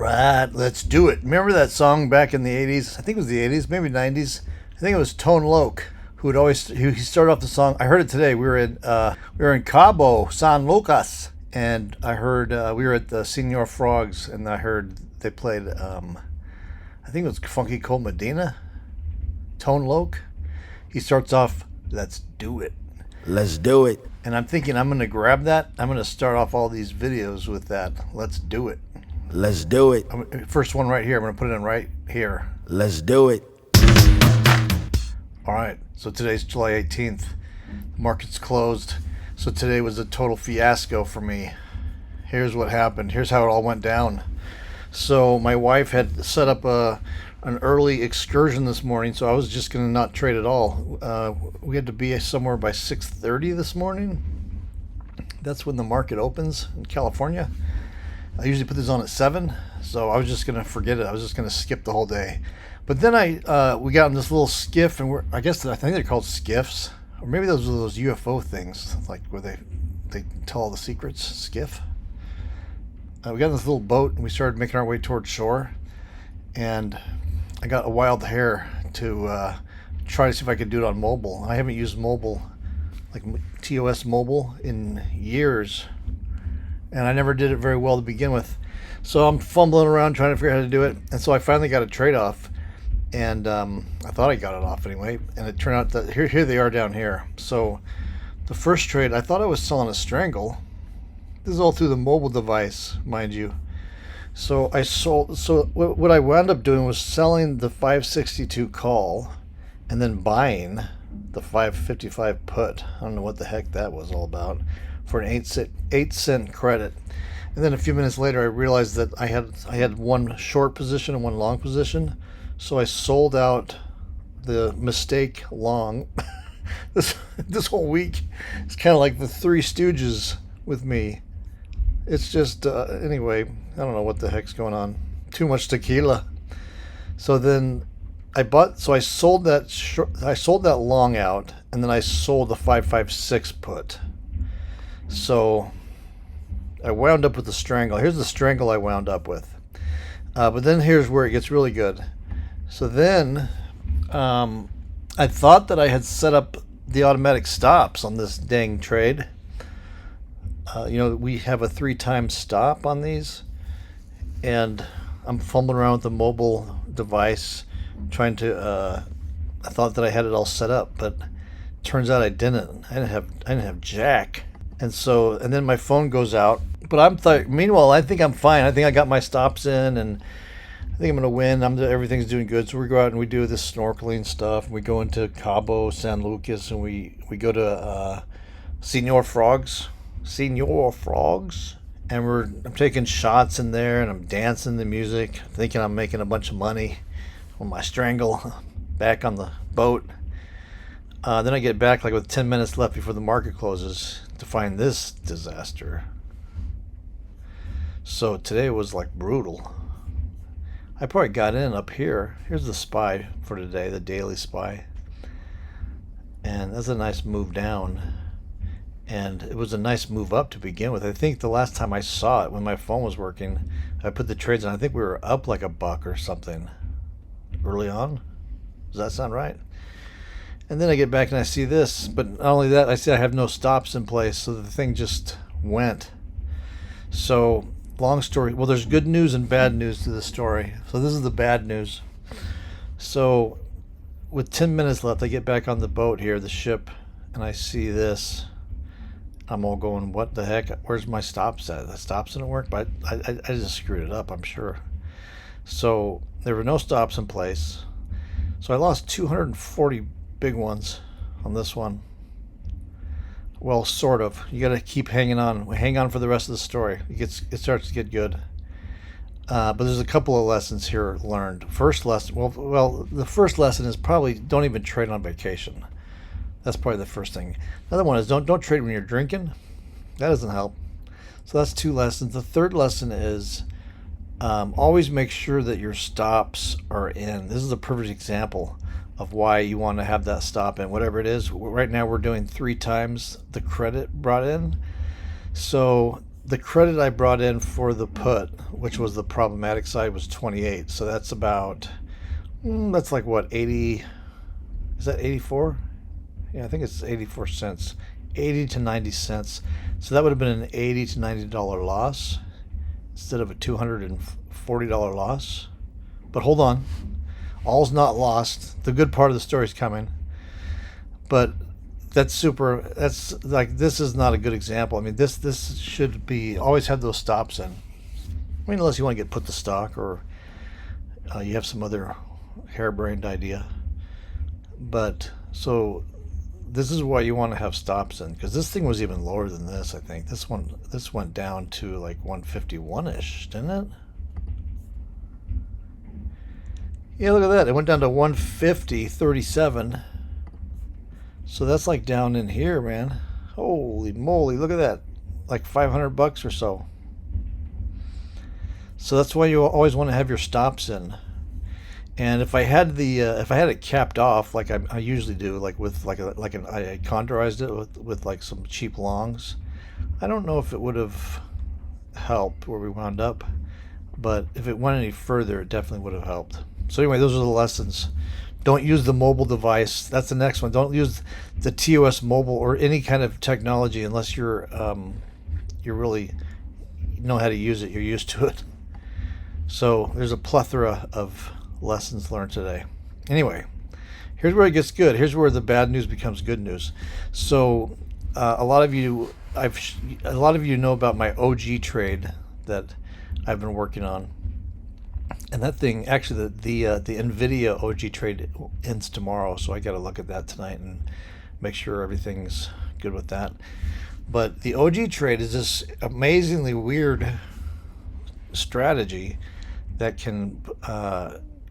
right, let's do it. Remember that song back in the 80s? I think it was the 80s, maybe 90s. I think it was Tone Loc who would always he started off the song. I heard it today. We were in Cabo San Lucas, and I heard we were at the Senor Frogs, and I heard they played I think it was Funky Cold Medina. Tone Loc. He starts off, "Let's do it." Let's do it. And I'm thinking I'm going to grab that. I'm going to start off all these videos with that. Let's do it. Let's do it. First one right here. I'm going to put it in right here. Let's do it. All right. So today's July 18th. The market's closed. So today was a total fiasco for me. Here's what happened. Here's how it all went down. So my wife had set up an early excursion this morning, so I was just going to not trade at all. We had to be somewhere by 6:30 this morning. That's when the market opens in California. I usually put this on at 7, so I was just going to forget it. I was just going to skip the whole day. But then we got in this little skiff, and I think they're called skiffs, or maybe those are those UFO things, like where they tell all the secrets. Skiff. We got in this little boat, and we started making our way towards shore, and I got a wild hair to try to see if I could do it on mobile. I haven't used mobile, like TOS mobile, in years, and I never did it very well to begin with. So I'm fumbling around trying to figure out how to do it, and so I finally got a trade off, and I thought I got it off anyway, and it turned out that here they are down here. So the first trade, I thought I was selling a strangle. This is all through the mobile device, mind you. So I sold. So what I wound up doing was selling the 562 call, and then buying the 555 put. I don't know what the heck that was all about, for an 8-cent credit. And then a few minutes later, I realized that I had one short position and one long position. So I sold out the mistake long. This whole week, it's kind of like the Three Stooges with me. It's just anyway, I don't know what the heck's going on. Too much tequila. So then I sold that long out, and then I sold the 556 put. So I wound up with the strangle. Here's the strangle I wound up with. But then here's where it gets really good. So then I thought that I had set up the automatic stops on this dang trade. We have a 3-time stop on these, and I'm fumbling around with the mobile device trying to I thought that I had it all set up, but turns out I didn't. I didn't have jack. And then my phone goes out, but meanwhile I think I'm fine. I think I got my stops in, and I think I'm gonna win. Everything's doing good. So we go out and we do this snorkeling stuff. We go into Cabo San Lucas, and we go to Senor Frogs, and I'm taking shots in there, and I'm dancing the music, thinking I'm making a bunch of money on my strangle back on the boat. Then I get back like with 10 minutes left before the market closes to find this disaster. So today was like brutal. I probably got in up here. Here's the SPY for today, the daily SPY. And that's a nice move down. And it was a nice move up to begin with. I think the last time I saw it, when my phone was working, I put the trades on. I think we were up like $1 or something early on. Does that sound right? And then I get back and I see this. But not only that, I see I have no stops in place, so the thing just went. So, long story. Well, there's good news and bad news to the story. So this is the bad news. So with 10 minutes left, I get back on the boat here, the ship, and I see this. I'm all going, what the heck? Where's my stops at? The stops didn't work, but I just screwed it up, I'm sure. So there were no stops in place. So I lost 240 big ones on this one. Well, sort of. You got to keep hanging on. Hang on for the rest of the story. It starts to get good. But there's a couple of lessons here learned. First lesson, well, the first lesson is probably don't even trade on vacation. That's probably the first thing. Another one is don't trade when you're drinking. That doesn't help. So that's 2 lessons. The third lesson is always make sure that your stops are in. This is a perfect example of why you want to have that stop in, whatever it is. Right now we're doing 3 times the credit brought in. So the credit I brought in for the put, which was the problematic side, was 28. So that's about, that's like what, 80, is that 84? Yeah, I think it's 84 cents, 80 to 90 cents. So that would have been an $80 to $90 loss instead of a $240 loss. But hold on, all's not lost. The good part of the story is coming. But that's like, this is not a good example. I mean, this should be, always have those stops in. I mean, unless you want to get put to stock, or you have some other harebrained idea. But so this is why you want to have stops in, because this thing was even lower than this. I think this went down to like 151ish, didn't it? Yeah, look at that. It went down to 150.37. So that's like down in here, man. Holy moly, look at that. Like $500 or so. So that's why you always want to have your stops in. And if I had it capped off like I usually do, like with I condorized it with like some cheap longs, I don't know if it would have helped where we wound up, but if it went any further, it definitely would have helped. So anyway, those are the lessons. Don't use the mobile device. That's the next one. Don't use the TOS mobile or any kind of technology unless you're really know how to use it. You're used to it. So there's a plethora of lessons learned today. Anyway, here's where it gets good. Here's where the bad news becomes good news. So a lot of you know about my OG trade that I've been working on. And that thing, actually, the NVIDIA OG trade ends tomorrow, so I got to look at that tonight and make sure everything's good with that. But the OG trade is this amazingly weird strategy that can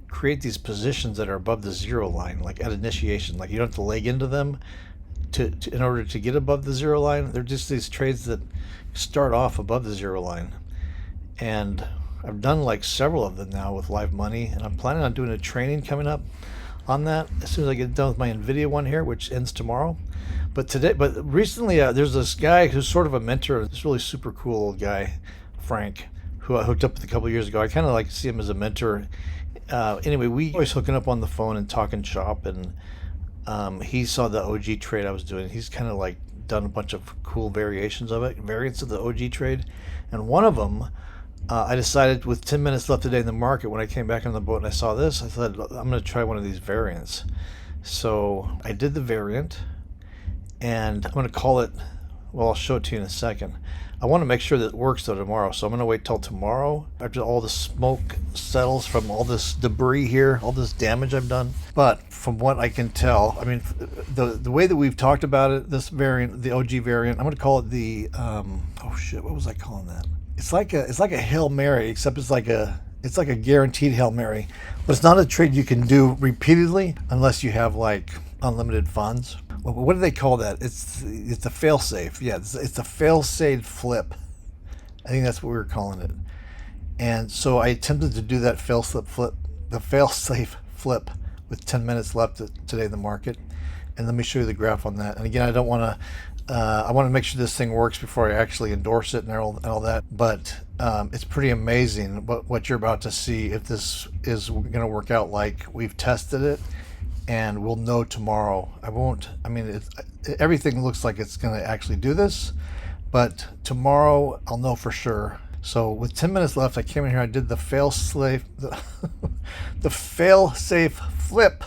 create these positions that are above the zero line, like at initiation. Like you don't have to leg into them in order to get above the zero line. They're just these trades that start off above the zero line. And I've done like several of them now with live money, and I'm planning on doing a training coming up on that as soon as I get done with my NVIDIA one here, which ends tomorrow. But recently, there's this guy who's sort of a mentor, this really super cool old guy, Frank, who I hooked up with a couple of years ago. I kind of like to see him as a mentor. Anyway, we always hooking up on the phone and talking shop, and he saw the OG trade I was doing. He's kind of like done a bunch of cool variations of it, variants of the OG trade, and one of them. I decided with 10 minutes left today in the market, when I came back on the boat and I saw this, I thought, I'm going to try one of these variants. So I did the variant, and I'm going to call it, well, I'll show it to you in a second. I want to make sure that it works though tomorrow, so I'm going to wait till tomorrow after all the smoke settles from all this debris here, all this damage I've done. But from what I can tell, I mean, the way that we've talked about it, this variant, the OG variant, I'm going to call it the, oh shit, what was I calling that? It's like a Hail Mary, except it's like a guaranteed Hail Mary, but it's not a trade you can do repeatedly unless you have like unlimited funds. What do they call that? It's a fail-safe. Yeah, it's a fail-safe flip. I think that's what we were calling it. And so I attempted to do that fail-safe flip with 10 minutes left today in the market. And let me show you the graph on that. And again, I don't want to. I want to make sure this thing works before I actually endorse it and all that. But it's pretty amazing what you're about to see, if this is going to work out like we've tested it, and we'll know tomorrow. Everything looks like it's going to actually do this, but tomorrow I'll know for sure. So with 10 minutes left, I came in here, I did the fail-safe, the fail-safe flip.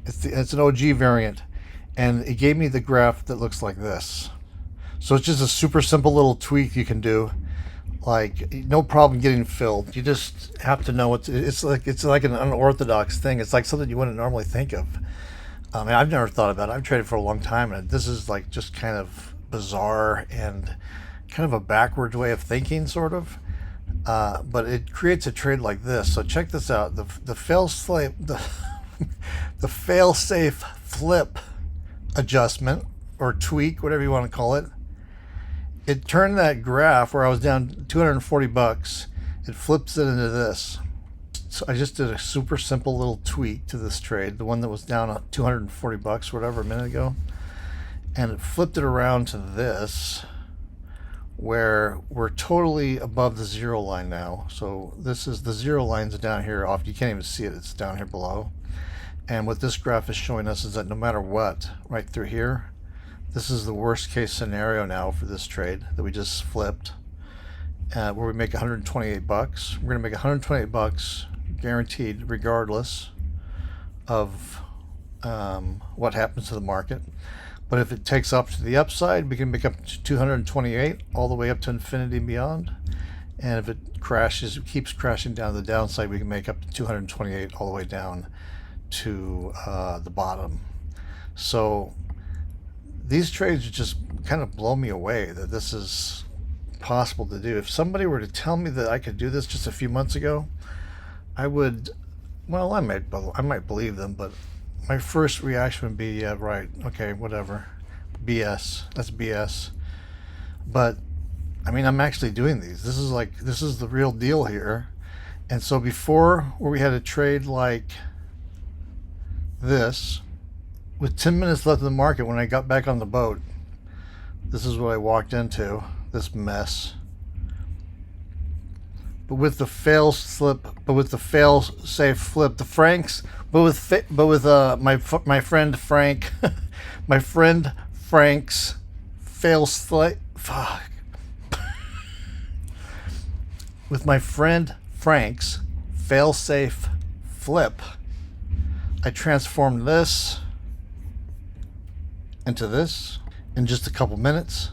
It's an OG variant. And it gave me the graph that looks like this. So it's just a super simple little tweak you can do. Like, no problem getting filled. You just have to know it's like an unorthodox thing. It's like something you wouldn't normally think of. I mean, I've never thought about it. I've traded for a long time, and this is like just kind of bizarre and kind of a backwards way of thinking, sort of. But it creates a trade like this. So check this out. The fail-safe the fail-safe flip adjustment or tweak, whatever you want to call it. It turned that graph where I was down $240. It flips it into this. So I just did a super simple little tweak to this trade, the one that was down at $240 or whatever a minute ago, and it flipped it around to this, where we're totally above the zero line now. So this is the zero line's down here off. You can't even see it. It's down here below. And what this graph is showing us is that no matter what, right through here, this is the worst case scenario now for this trade that we just flipped, where we make 128 bucks. We're gonna make 128 bucks guaranteed, regardless of what happens to the market. But if it takes up to the upside, we can make up to 228 all the way up to infinity and beyond. And if it crashes, it keeps crashing down to the downside, we can make up to 228 all the way down to the bottom. So these trades just kind of blow me away that this is possible to do. If somebody were to tell me that I could do this just a few months ago, I would, well, I might believe them, but my first reaction would be, yeah, right, okay, whatever, BS, that's BS. But I mean, I'm actually doing these. This is the real deal here. And so before, where we had a trade like this, with 10 minutes left in the market, when I got back on the boat, this is what I walked into, this mess. But with the fail-safe flip, the Franks, my friend Frank, my friend Frank's fail-safe, fuck. With my friend Frank's fail-safe flip, I transformed this into this in just a couple minutes.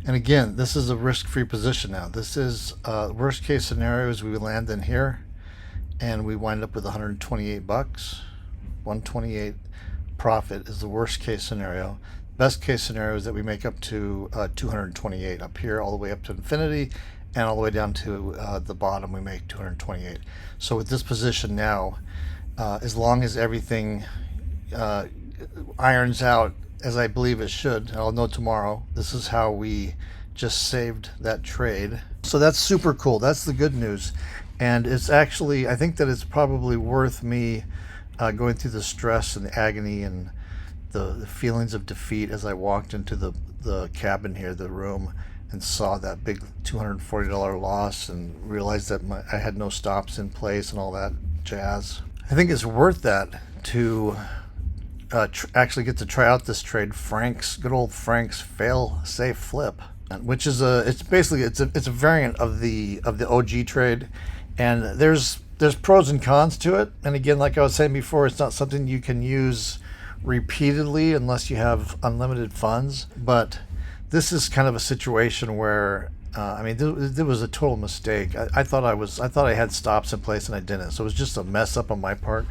And again, this is a risk-free position now. This is worst case scenario is we land in here and we wind up with 128 bucks. 128 profit is the worst case scenario. Best case scenario is that we make up to 228 up here, all the way up to infinity, and all the way down to the bottom we make 228. So with this position now, as long as everything irons out as I believe it should, I'll know tomorrow, this is how we just saved that trade. So that's super cool. That's the good news. And it's actually, I think that it's probably worth me going through the stress and the agony and the feelings of defeat as I walked into the cabin here, the room, and saw that big $240 loss and realized that I had no stops in place and all that jazz. I think it's worth that to actually get to try out this trade, good old Frank's fail-safe flip, which is it's a variant of the OG trade, and there's pros and cons to it. And again, like I was saying before, it's not something you can use repeatedly unless you have unlimited funds. But this is kind of a situation where I mean, there was a total mistake. I thought I had stops in place and I didn't. So it was just a mess up on my part.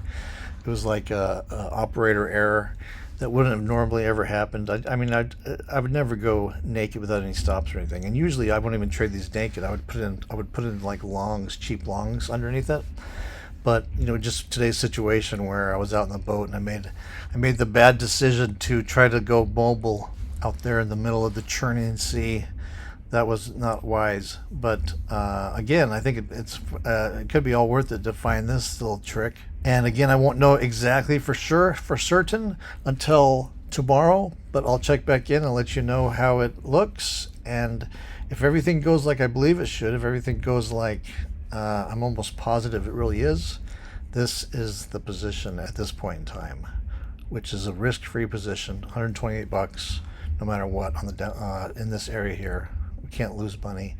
It was like a operator error that wouldn't have normally ever happened. I mean, I would never go naked without any stops or anything. And usually I wouldn't even trade these naked. I would put in like longs, cheap longs underneath it. But you know, just today's situation where I was out in the boat and I made the bad decision to try to go mobile out there in the middle of the churning sea. That was not wise. But again, I think it could be all worth it to find this little trick. And again, I won't know exactly for certain until tomorrow, but I'll check back in and let you know how it looks. And if everything goes like I believe it should, if everything goes like I'm almost positive it really is, this is the position at this point in time, which is a risk-free position, 128 bucks, no matter what on the in this area here. We can't lose money.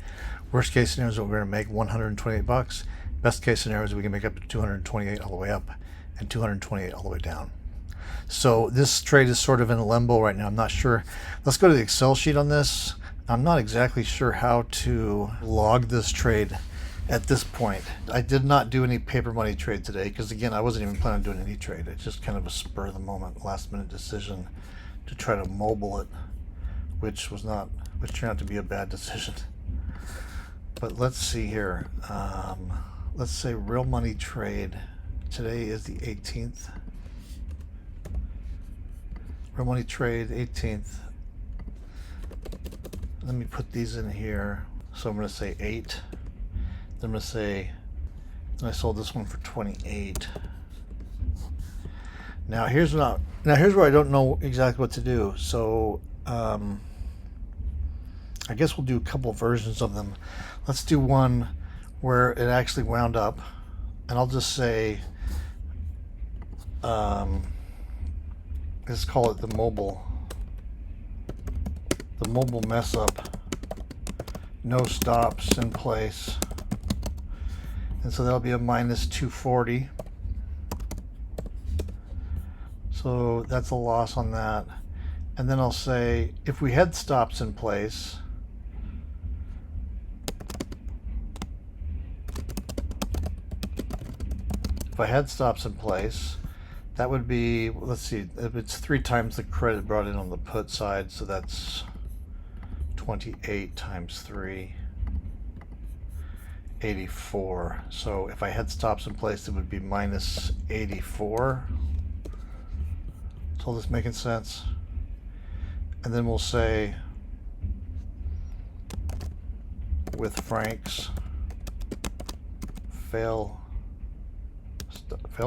Worst case scenario is we're going to make 128 bucks. Best case scenario is we can make up to 228 all the way up and 228 all the way down. So this trade is sort of in a limbo right now. I'm not sure. Let's go to the Excel sheet on this. I'm not exactly sure how to log this trade at this point. I did not do any paper money trade today because again, I wasn't even planning on doing any trade. It's just kind of a spur of the moment, last minute decision to try to mobile it, which turned out to be a bad decision. But let's see here. Let's say real money trade. Today is the 18th. Real money trade 18th. Let me put these in here. So I'm going to say 8. Then I'm going to say, and I sold this one for 28. Now here's where I don't know exactly what to do. So I guess we'll do a couple versions of them. Let's do one where it actually wound up, and I'll just say, let's call it the mobile mess up, no stops in place, and so that'll be a minus 240. So that's a loss on that. And then I'll say if we had stops in place, if I had stops in place, that would be, let's see, if it's 3 times the credit brought in on the put side, so that's 28 times 3, 84. So if I had stops in place, it would be minus 84. Is all this making sense? And then we'll say with Frank's fail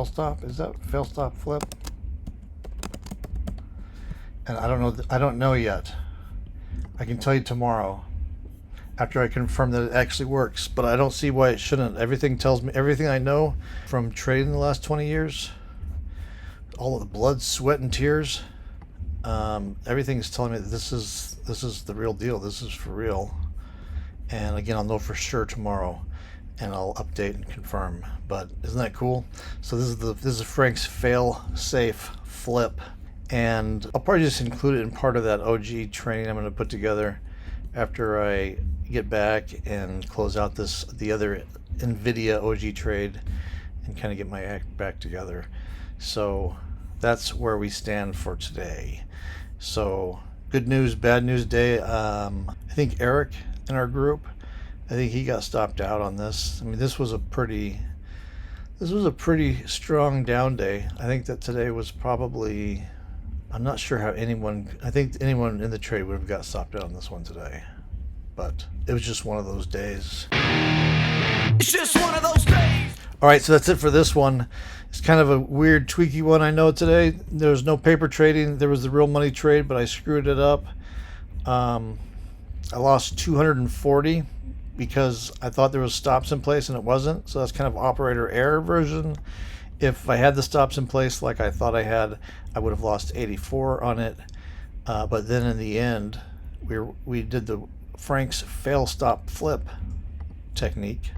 stop, is that fail stop flip? And I don't know yet. I can tell you tomorrow after I confirm that it actually works, but I don't see why it shouldn't. Everything tells me, everything I know from trading the last 20 years, all of the blood, sweat, and tears, everything's telling me that this is the real deal. This is for real. And again, I'll know for sure tomorrow, and I'll update and confirm. But isn't that cool? So this is Frank's fail-safe flip, and I'll probably just include it in part of that OG training I'm going to put together after I get back and close out the other NVIDIA OG trade and kind of get my act back together. So that's where we stand for today. So good news, bad news day. I think Eric in our group, I think he got stopped out on this. I mean, this was a pretty strong down day. I think that today was probably, I'm not sure how I think anyone in the trade would have got stopped out on this one today, but it was just one of those days. It's just one of those days. All right, so that's it for this one. It's kind of a weird, tweaky one, I know, today. There was no paper trading. There was the real money trade, but I screwed it up. I lost 240 because I thought there was stops in place and it wasn't. So that's kind of operator error version. If I had the stops in place like I thought I had, I would have lost 84 on it. But then in the end, we did the Frank's fail stop flip technique,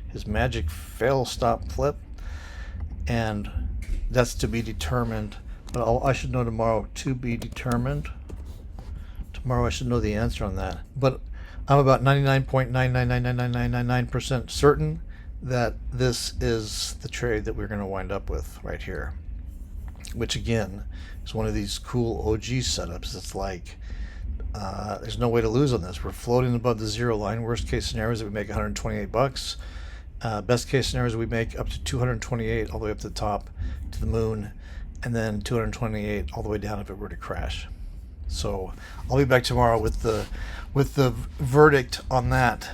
his magic fail stop flip, and that's to be determined. But I should know tomorrow. To be determined. Tomorrow I should know the answer on that. But I'm about 99.9999999% certain that this is the trade that we're going to wind up with right here, which again is one of these cool OG setups. It's like there's no way to lose on this. We're floating above the zero line. Worst case scenario is that we make $128. Best case scenario is we make up to 228 all the way up to the top to the moon, and then 228 all the way down if it were to crash. So I'll be back tomorrow with the verdict on that.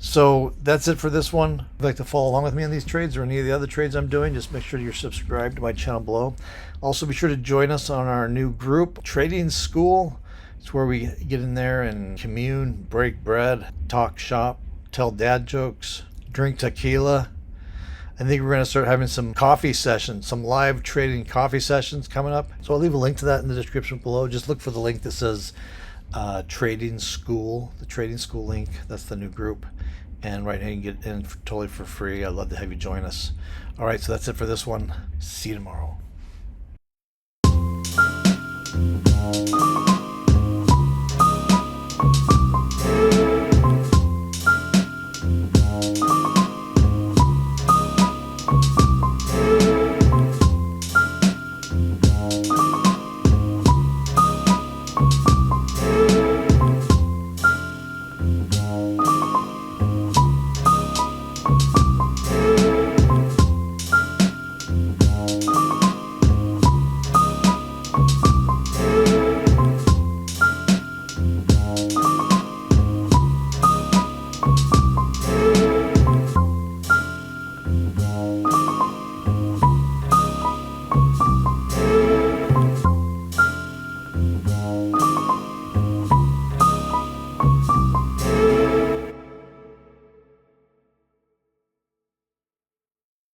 So that's it for this one. If you'd like to follow along with me on these trades or any of the other trades I'm doing, just make sure you're subscribed to my channel below. Also be sure to join us on our new group, Trading School. It's where we get in there and commune, break bread, talk shop, tell dad jokes, drink tequila. I think we're going to start having some coffee sessions, some live trading coffee sessions coming up. So I'll leave a link to that in the description below. Just look for the link that says Trading School, the Trading School link. That's the new group. And right now you can get in totally for free. I'd love to have you join us. All right, so that's it for this one. See you tomorrow.